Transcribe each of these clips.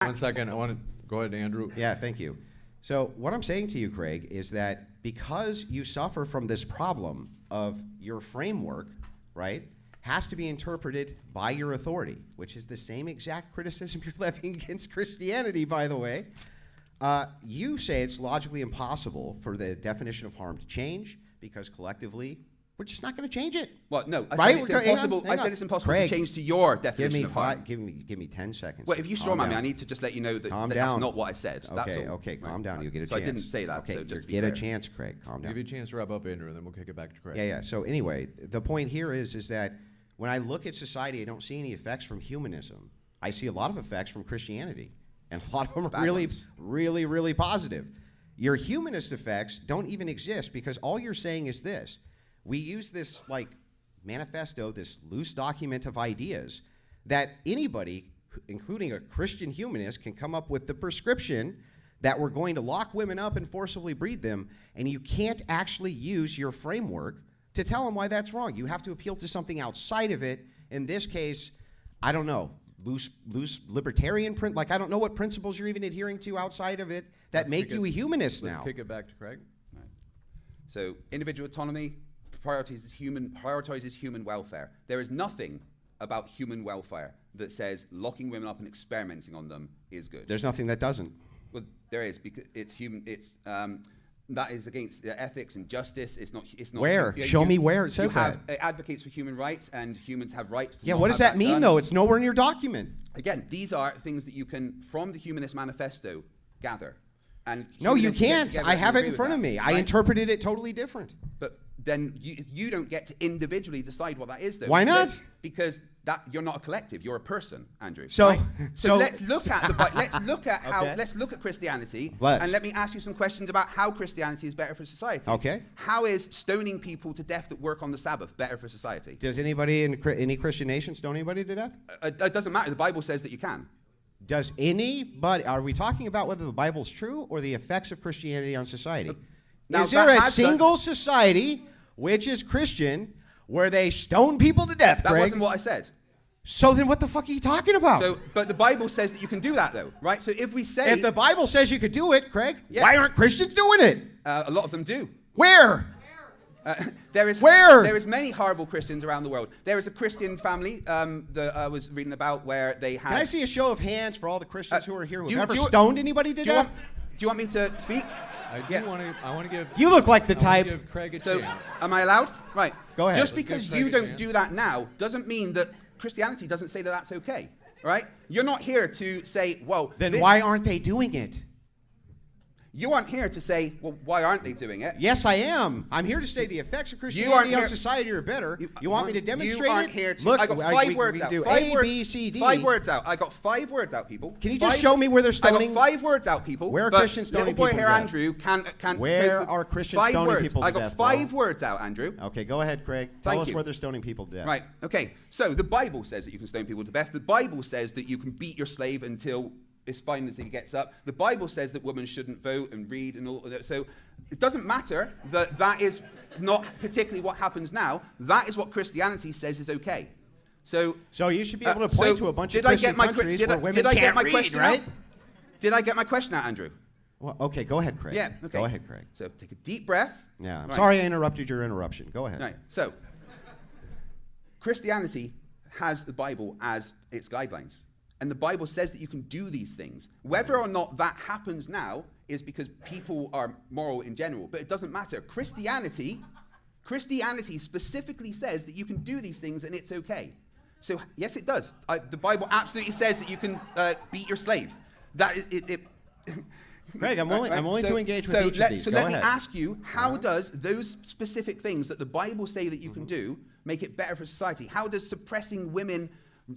1 second. I want to go ahead, Andrew. Yeah, thank you. So what I'm saying to you, Craig, is that because you suffer from this problem of your framework, right, has to be interpreted by your authority, which is the same exact criticism you're levying against Christianity, by the way. You say it's logically impossible for the definition of harm to change because collectively we're just not going to change it. Well, no, I right? said it's impossible. I said it's impossible Craig, to change to your definition of harm. Give me 10 seconds. Well, if you strawman me, I need to just let you know that, that's not what I said. Okay, calm down. You get a chance. So I didn't say that. Okay, so just get a chance, Craig. Calm down. Give you a chance to wrap up, Andrew, and then we'll kick it back to Craig. Yeah. So anyway, the point here is that when I look at society, I don't see any effects from humanism. I see a lot of effects from Christianity, and a lot of them are really positive. Your humanist effects don't even exist because all you're saying is this. We use this like manifesto, this loose document of ideas that anybody, including a Christian humanist, can come up with the prescription that we're going to lock women up and forcibly breed them, and you can't actually use your framework to tell them why that's wrong. You have to appeal to something outside of it. In this case, I don't know, loose libertarian print. Like I don't know what principles you're even adhering to outside of it that make you a humanist now. Let's kick it back to Craig. Right. So individual autonomy prioritizes human welfare. There is nothing about human welfare that says locking women up and experimenting on them is good. There's nothing that doesn't. Well, there is because it's human. It's that is against ethics and justice. It's not. Where? Show me where it says that. You have advocates for human rights, and humans have rights. To yeah. What does that mean, though? It's nowhere in your document. Again, these are things that you can, from the Humanist Manifesto, gather. And no, you can't. I have it in front of me. Right? I interpreted it totally different. But then you don't get to individually decide what that is, though. Why not? Because that you're not a collective. You're a person, Andrew. So, right? so let's look at let's look at Christianity, and let me ask you some questions about how Christianity is better for society. Okay. How is stoning people to death that work on the Sabbath better for society? Does anybody in any Christian nation stone anybody to death? It doesn't matter. The Bible says that you can. Does anybody? Are we talking about whether the Bible's true or the effects of Christianity on society? Now, is there a single society which is Christian where they stone people to death, That Greg? wasn't what I said. So then what the fuck are you talking about? So, but the Bible says that you can do that, though, right? So if we say... If the Bible says you could do it, Craig, why aren't Christians doing it? A lot of them do. Where? There is many horrible Christians around the world. There is a Christian family that I was reading about where they had... Can I see a show of hands for all the Christians who are here who have ever stoned anybody to death? Do you want me to speak? I want to give... You look like the type... give Craig a chance. Am I allowed? Right. Go ahead. Just because you don't do that now doesn't mean that Christianity doesn't say that that's okay, right? You're not here to say, well... Then why aren't they doing it? You aren't here to say, well, why aren't they doing it? Yes, I am. I'm here to say the effects of Christianity on society are better. You want me to demonstrate it? You aren't here to... Look, I got 5 words out. Do A, B, C, D. 5 words out. I got 5 words out, people. Can you just show me where they're stoning? I got 5 words out, people. Where are Christians stoning people? Little boy here, Andrew, can't... Where are Christians stoning people to death? I got 5 words out, Andrew. Okay, go ahead, Craig. Tell us where they're stoning people to death. Right, okay. So the Bible says that you can stone people to death. The Bible says that you can beat your slave until... it's fine until he gets up. The Bible says that women shouldn't vote and read and all of that. So it doesn't matter that that is not particularly what happens now. That is what Christianity says is okay. So you should be able to point to a bunch of Christian countries where women can't read, right? Did I get my question out, Andrew? Well, okay, go ahead, Craig. Yeah, okay. Go ahead, Craig. So take a deep breath. Yeah, I'm sorry I interrupted your interruption. Go ahead. Right, so Christianity has the Bible as its guidelines. And the Bible says that you can do these things. Whether or not that happens now is because people are moral in general, but it doesn't matter. Christianity specifically says that you can do these things and it's okay. So yes, it does. The Bible absolutely says that you can beat your slave. That is it. Craig, I'm willing to engage with each of these. So let me ask you, how does those specific things that the Bible say that you can do make it better for society? How does suppressing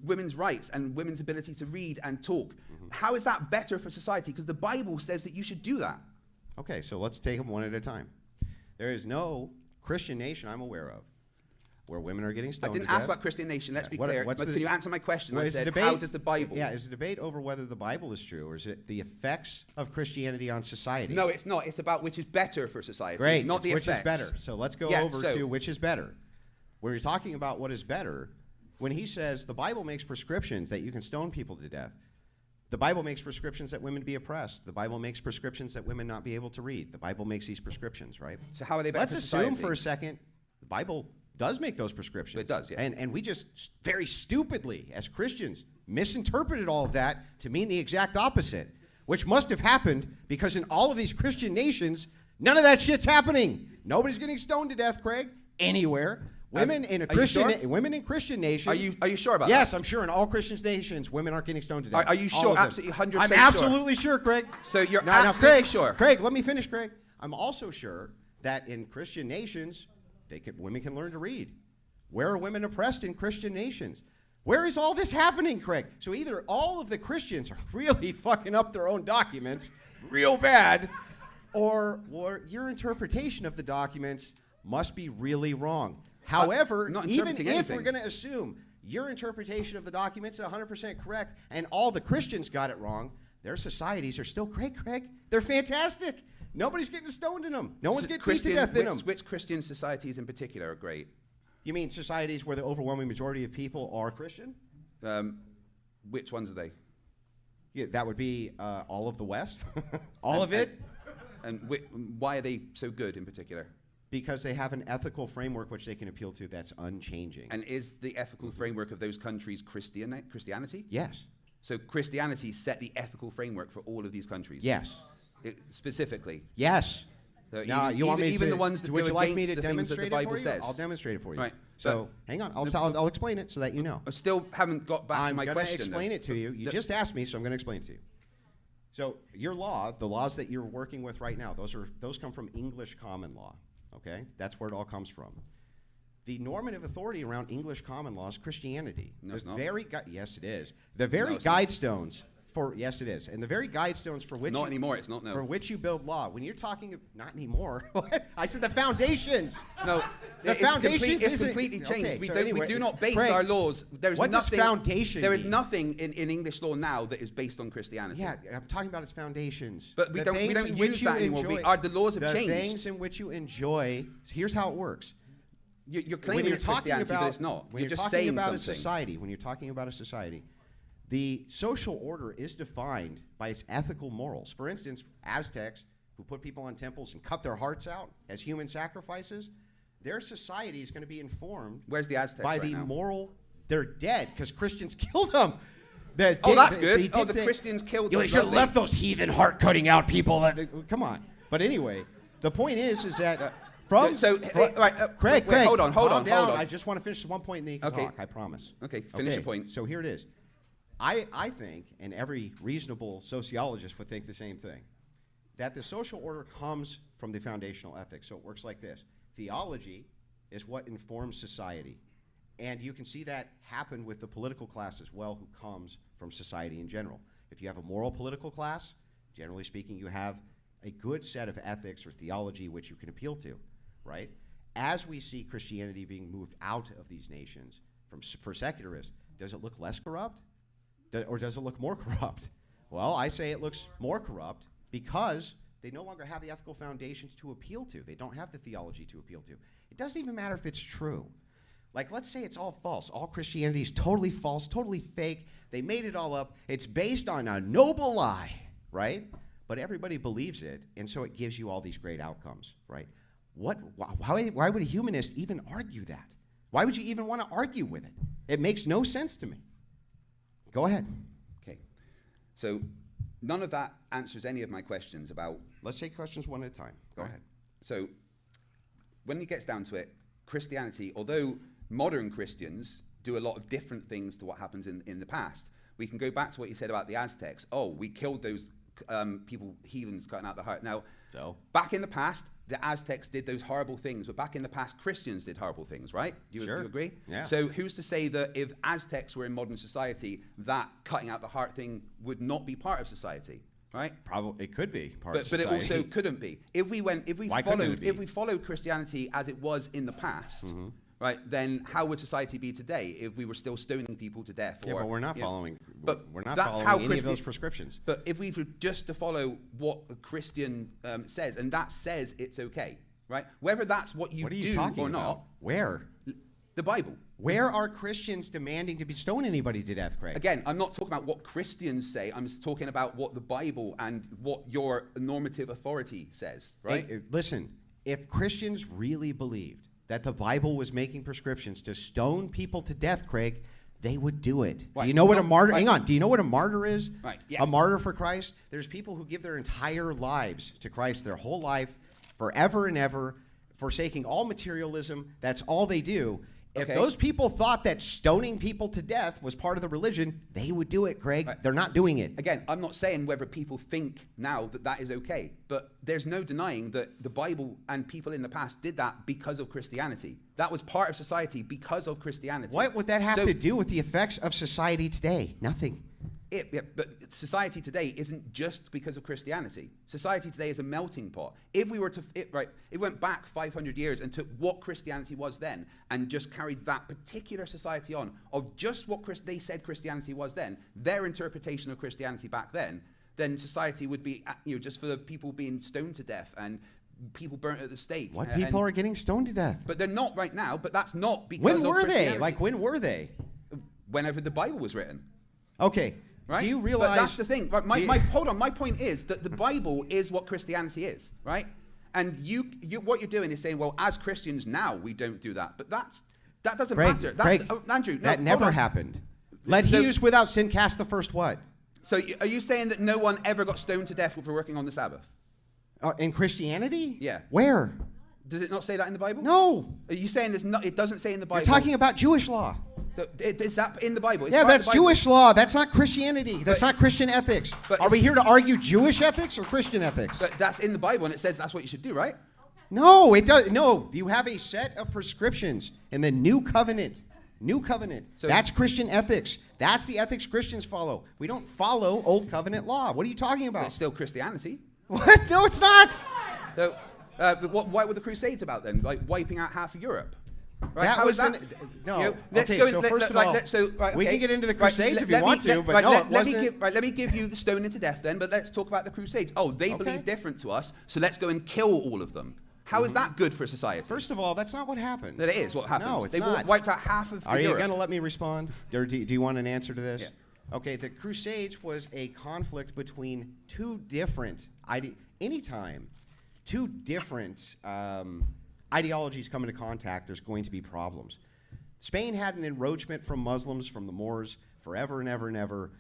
women's rights and women's ability to read and talk, how is that better for society? Because the Bible says that you should do that. Okay, so let's take them one at a time. There is no Christian nation I'm aware of where women are getting stoned to death. I didn't ask about Christian nation, let's be clear. But can you answer my question? I said, how does the Bible... Yeah, is the debate over whether the Bible is true, or is it the effects of Christianity on society? No, it's not. It's about which is better for society, Great, not the which effects. Is better. So let's go over to which is better. When you're talking about what is better, when he says the Bible makes prescriptions that you can stone people to death, The Bible makes prescriptions that women be oppressed. The Bible makes prescriptions that women not be able to read. The Bible makes these prescriptions, right? So how are they better Let's for assume society? for a second the Bible does make those prescriptions. It does, yeah. And we just very stupidly, as Christians, misinterpreted all of that to mean the exact opposite, which must have happened because in all of these Christian nations, none of that shit's happening. Nobody's getting stoned to death, Craig, anywhere. Women in Christian nations. Are you sure about yes, that? I'm sure in all Christian nations, women aren't getting stoned to death. Are you All sure? of them. Absolutely 100% I'm sure? absolutely sure, Craig. So you're Now, absolutely Craig, sure? Craig, let me finish, Craig. I'm also sure that in Christian nations, women can learn to read. Where are women oppressed in Christian nations? Where is all this happening, Craig? So either all of the Christians are really fucking up their own documents real bad, or your interpretation of the documents must be really wrong. However, not even interpreting if anything. we're going to assume your interpretation of the documents is 100% correct and all the Christians got it wrong, their societies are still great, Craig. They're fantastic. Nobody's getting stoned in them. No one's getting beat to death in them. Which Christian societies in particular are great? You mean societies where the overwhelming majority of people are Christian? Which ones are they? Yeah, that would be all of the West. All of it. And why are they so good in particular? Because they have an ethical framework which they can appeal to that's unchanging. And is the ethical framework of those countries Christianity? Yes. So Christianity set the ethical framework for all of these countries? Yes. Specifically? Yes. So Now, even, you want me even to, the ones that would go you like me against to the things that the demonstrate it Bible for you? says? I'll demonstrate it for you. Right. So hang on, I'll explain it so that you know. I still haven't got back to my I'm question. going to explain it to you. You just asked me, so I'm going to explain it to you. So your law, the laws that you're working with right now, those come from English common law. Okay, that's where it all comes from. The normative authority around English common law is Christianity. No, it's not. Yes, it is. The very it's not. guidestones for yes, it is, and the very guidestones for which Not anymore. It's not. No. for which you build law. When you're talking, not anymore. What? I said the foundations. No, The foundations it's isn't- completely changed. Okay, we, so don't, anyway, we do not base Craig, our laws. There is what does nothing, foundation There is mean? nothing in English law now that is based on Christianity. Yeah, I'm talking about its foundations. But we The don't things in use which you that anymore. enjoy- The laws have the changed. things in which you enjoy. Here's how it works. You're When claiming you're it's talking Christianity, about, but it's not. when You're you're just talking saying about something. a society, when you're talking about a society, the social order is defined by its ethical morals. For instance, Aztecs, who put people on temples and cut their hearts out as human sacrifices, their society is going to be informed Where's the Aztecs by right the now? moral. They're dead because Christians killed them. Oh, that's good. Oh, the Christians killed them. You should have Lovely. left those heathen heart cutting out people. Come on. But anyway, the point is that Craig, Craig, hold on. calm down. I just want to finish this one point and then you can Okay. talk. I promise. Okay, finish your point. So here it is. I think, and every reasonable sociologist would think the same thing, that the social order comes from the foundational ethics. So it works like this. Theology is what informs society. And you can see that happen with the political class as well, who comes from society in general. If you have a moral political class, generally speaking, you have a good set of ethics or theology which you can appeal to, right? As we see Christianity being moved out of these nations for secularists, does it look less corrupt? Or does it look more corrupt? Well, I say it looks more corrupt because they no longer have the ethical foundations to appeal to. They don't have the theology to appeal to. It doesn't even matter if it's true. Like, let's say it's all false. All Christianity is totally false, totally fake. They made it all up. It's based on a noble lie, right? But everybody believes it, and so it gives you all these great outcomes, right? Why would a humanist even argue that? Why would you even want to argue with it? It makes no sense to me. Go ahead. Okay. So none of that answers any of my questions about... Let's take questions one at a time. Go ahead. So when it gets down to it, Christianity, although modern Christians do a lot of different things to what happens in the past, we can go back to what you said about the Aztecs. Oh, we killed those people, heathens cutting out the heart. Now, back in the past, the Aztecs did those horrible things, but back in the past, Christians did horrible things, right? You agree? Yeah. So who's to say that if Aztecs were in modern society, that cutting out the heart thing would not be part of society, right? Probably it could be part of But society. it also couldn't be. If we followed Christianity as it was in the past, right, then how would society be today if we were still stoning people to death? Yeah, but we're not following. But we're not that's following any of those prescriptions. But if we were just to follow what a Christian says, and that says it's okay, right? Whether that's what you What are you do talking or about? not. Where? The Bible. Where are Christians demanding to stone anybody to death, Craig? Again, I'm not talking about what Christians say. I'm just talking about what the Bible and what your normative authority says, right? Listen, if Christians really believed that the Bible was making prescriptions to stone people to death, Craig, they would do it. Right. Do you know what a martyr? Right. Hang on. Do you know what a martyr is? Right. Yeah. A martyr for Christ. There's people who give their entire lives to Christ, their whole life, forever and ever, forsaking all materialism. That's all they do. If Okay. those people thought that stoning people to death was part of the religion, they would do it, Craig. Right. They're not doing it. Again, I'm not saying whether people think now that that is okay, but there's no denying that the Bible and people in the past did that because of Christianity. That was part of society because of Christianity. What would that have So- to do with the effects of society today? Nothing. But society today isn't just because of Christianity. Society today is a melting pot. If we were to, if we went back 500 years and took what Christianity was then and just carried that particular society on of just what they said Christianity was then, their interpretation of Christianity back then society would be, just for the people being stoned to death and people burnt at the stake. What people are getting stoned to death? But they're not right now, but that's not because When of were they? Christianity. Like, when were they? Whenever the Bible was written. Okay. Right? Do you realize? But that's the thing. Right? Hold on. My point is that the Bible is what Christianity is, right? And what you're doing is saying, well, as Christians now we don't do that, but that doesn't Craig, matter. Craig, Andrew, no, that hold never on. happened. Let he who's without sin cast the first what? So are you saying that no one ever got stoned to death for working on the Sabbath? In Christianity? Yeah. Where? Does it not say that in the Bible? No. Are you saying it doesn't say in the Bible? You're talking about Jewish law. So, is that in the Bible? It's Yeah, part of that's the Bible. Jewish law. That's not Christianity. That's not Christian ethics. but Are we it's- here to argue Jewish ethics or Christian ethics? But that's in the Bible, and it says that's what you should do, right? No, it does. No, you have a set of prescriptions in the New Covenant. New Covenant. So- That's Christian ethics. That's the ethics Christians follow. We don't follow Old Covenant law. What are you talking But about? it's still Christianity. What? No, it's not. So, what were the Crusades about then? Like wiping out half of Europe? Right? That How was is that? no. let's Okay, go so let- first of right, all, let- so, right, we okay. can get into the Right, Crusades let- if you let me- want to, let- but right, no, let, it let me wasn't. give, right, let me give you the stoning to death then, but let's talk about the Crusades. Oh, they Okay. believe different to us, so let's go and kill all of them. How is that good for society? First of all, that's not what happened. that it is what happened. No, it's they not. wiped out half of Are you Europe. going to let me respond? Or do you want an answer to this? Yeah. Okay, the Crusades was a conflict between two different anytime two different ideologies come into contact, there's going to be problems. Spain had an encroachment from Muslims, from the Moors, forever and ever and ever.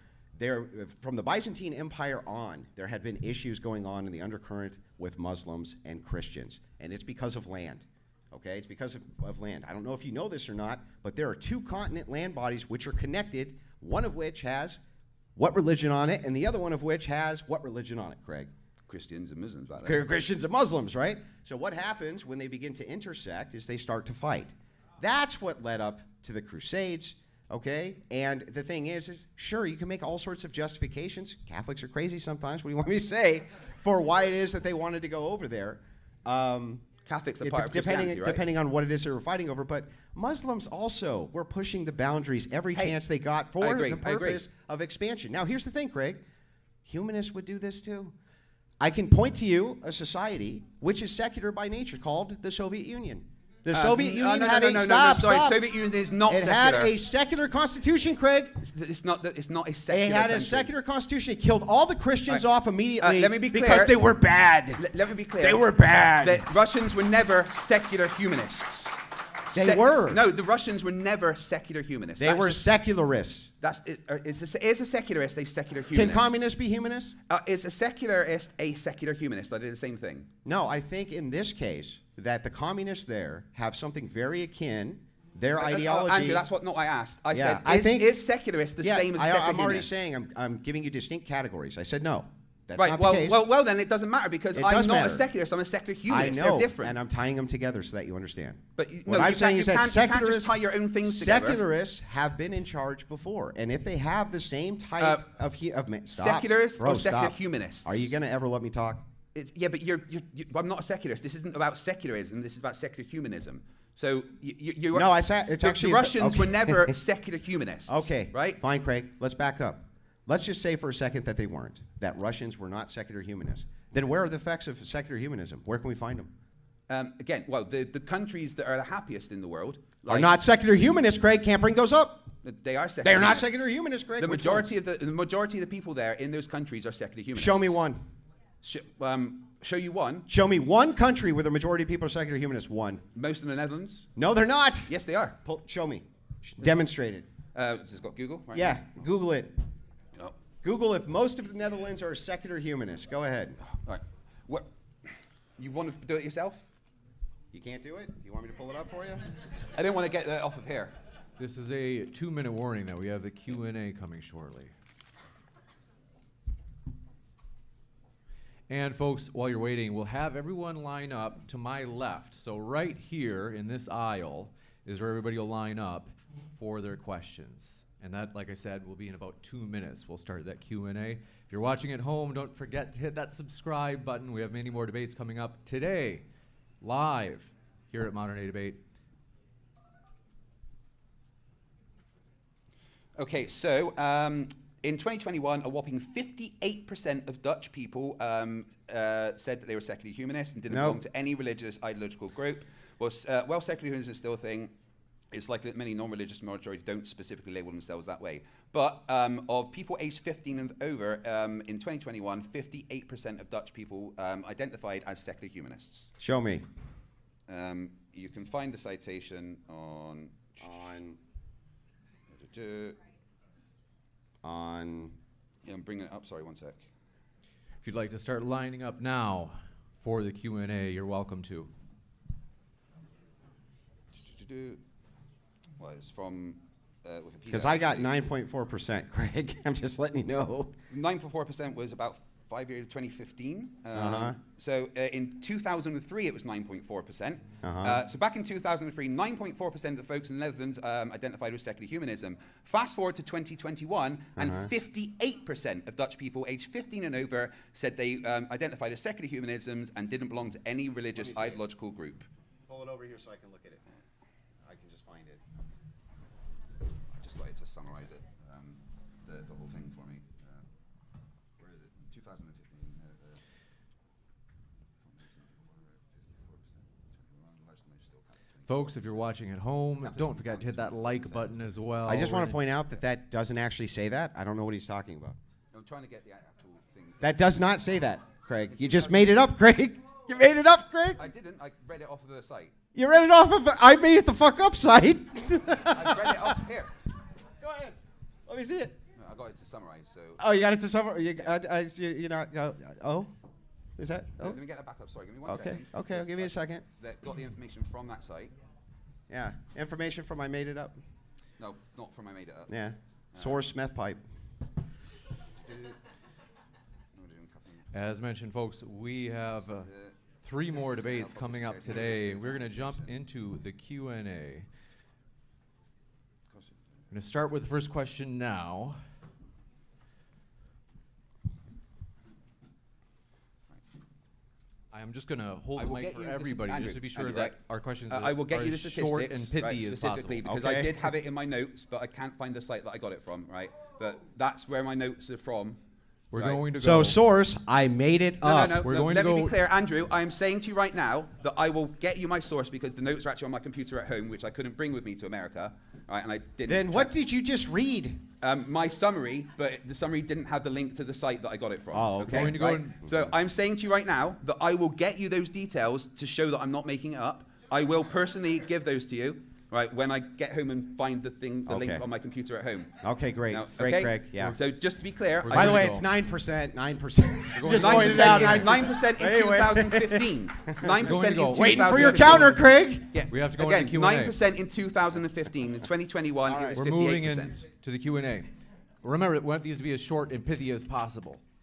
From the Byzantine Empire on, there had been issues going on in the undercurrent with Muslims and Christians, and it's because of land. Okay, it's because of land. I don't know if you know this or not, but there are two continent land bodies which are connected, one of which has what religion on it, and the other one of which has what religion on it, Craig? Christians and Muslims about that. Christians and Muslims, right? So what happens when they begin to intersect is they start to fight. That's what led up to the Crusades, okay? And the thing is sure, you can make all sorts of justifications. Catholics are crazy sometimes. What do you want me to say for why it is that they wanted to go over there? Catholics are part of Christianity, right? Depending on what it is they were fighting over. But Muslims also were pushing the boundaries every chance they got for the purpose of expansion. Now, here's the thing, Craig. Humanists would do this too. I can point to you a society which is secular by nature called the Soviet Union. The Soviet Union had a Soviet Union is not It secular. had a secular constitution, Craig. It's not a secular It had a country. secular constitution. It killed all the Christians Right. off immediately Let me be clear. because they were bad. Let me be clear. They were bad. The Russians were never secular humanists. They were. No, the Russians were never secular humanists. They were secularists. Is a secularist a secular humanist? Can communists be humanists? Is a secularist a secular humanist? Are they the same thing? No, I think in this case that the communists there have something very akin. Their ideology. Andrew, that's what not I asked. I Yeah, said, is secularist the same as a secular I'm already humanist? saying I'm giving you distinct categories. I said no. That's Right. not the case. Well, then it doesn't matter because It I'm does not matter. a secularist. I'm a secular I humanist. know, They're different. and I'm tying them together so that you understand. But What I'm saying is that you can't secularists just tie your own things together. Secularists have been in charge before, and if they have the same type of stop. Secularists Bro, or secular stop. humanists? Are you going to ever let me talk? Yeah, but I'm not a secularist. This isn't about secularism. This is about secular humanism. So you No, it's actually the Russians okay. were never secular humanists. Okay, right? Fine, Craig. Let's back up. Let's just say for a second that they weren't. That Russians were not secular humanists. Then where are the effects of secular humanism? Where can we find them? Again, well, the countries that are the happiest in the world Are not secular humanists, Craig. Can't bring those up. They are secular. They're not humanists. secular humanists, Craig. The Which majority ones? of the majority of the people there in those countries are secular humanists. Show me one. Show you one. Show me one country where the majority of people are secular humanists. One. Most in the Netherlands. No, they're not. Yes, they are. Show me. Demonstrate it. It's got Google. Right? Yeah, Google it. Oh. Google if most of the Netherlands are secular humanists. Go ahead. All right. What? You want to do it yourself? You can't do it? You want me to pull it up for you? I didn't want to get that off of here. This is a 2-minute warning that we have the Q&A coming shortly. And folks, while you're waiting, we'll have everyone line up to my left. So right here in this aisle is where everybody will line up for their questions. And that, like I said, will be in about 2 minutes. We'll start that Q&A. If you're watching at home, don't forget to hit that subscribe button. We have many more debates coming up today, live here at Modern Day Debate. Okay, so in 2021, a whopping 58% of Dutch people said that they were secular humanists and didn't belong to any religious ideological group. Well, secular humanism is still a thing. It's likely that many non-religious majority don't specifically label themselves that way. But of people aged 15 and over, in 2021, 58% of Dutch people identified as secular humanists. Show me. You can find the citation on... Yeah, I'm bringing it up. Sorry, one sec. If you'd like to start lining up now for the Q&A, you're welcome to. Well, it's from Wikipedia. Because I got 9.4%, Craig. I'm just letting you know. 9.4% was about 5 years, 2015. So in 2003, it was 9.4%. So back in 2003, 9.4% of the folks in the Netherlands identified with secular humanism. Fast forward to 2021, and 58% of Dutch people aged 15 and over said they identified as secular humanism and didn't belong to any religious ideological group. Pull it over here so I can look at it. I can just find it. I just wanted to summarize it, the whole thing for me. Where is it? 2015. Folks, if you're watching at home, don't forget to hit that like button as well. I just want to point out that that doesn't actually say that. I don't know what he's talking about. I'm trying to get the actual things. That does not say that, Craig. You just made it up, Craig. You made it up, Craig. I didn't. I read it off of a site. You read it off of. I made it the fuck up site. I read it off here. Go ahead. Let me see it. No, I got it to summarize. So. Oh, you got it to summarize. You not. Oh, is that? Oh. Let me get that back up. Sorry, give me one Okay. second. Okay, I'll give you a second. That got the information from that site. Yeah, information from I made it up. No, not from I made it up. Yeah, source meth pipe. As mentioned, folks, we have 3 more debates coming up today. We're going to jump into the Q&A. I'm going to start with the first question now. I'm just going to hold the mic for everybody, just to be sure that our questions I will get are you the as statistics, short and pithy right, as specifically possible. because I did have it in my notes, but I can't find the site that I got it from, right? But that's where my notes are from. We're going to go. So source, I made it up. No. We're going to Let me go- be clear, Andrew. I am saying to you right now that I will get you my source because the notes are actually on my computer at home, which I couldn't bring with me to America, right? And I didn't. Then what did you just read? My summary, but the summary didn't have the link to the site that I got it from. Oh, okay. Going to go right? in- So I'm saying to you right now that I will get you those details to show that I'm not making it up. I will personally give those to you, right, when I get home and find the link on my computer at home. Okay, great. Now, Great, okay? Craig. Yeah. So just to be clear, By the going way, to it's go. 9%. 9%. going Just to go. pointed out 9% in Anyway. 2015. 9% Going to in go. 2015. Waiting for your counter, Craig. Yeah. We have to go Again, into Q&A. 9% in 2015. In 2021, it was We're 58%. moving into the Q&A. Remember, we want these to be as short and pithy as possible.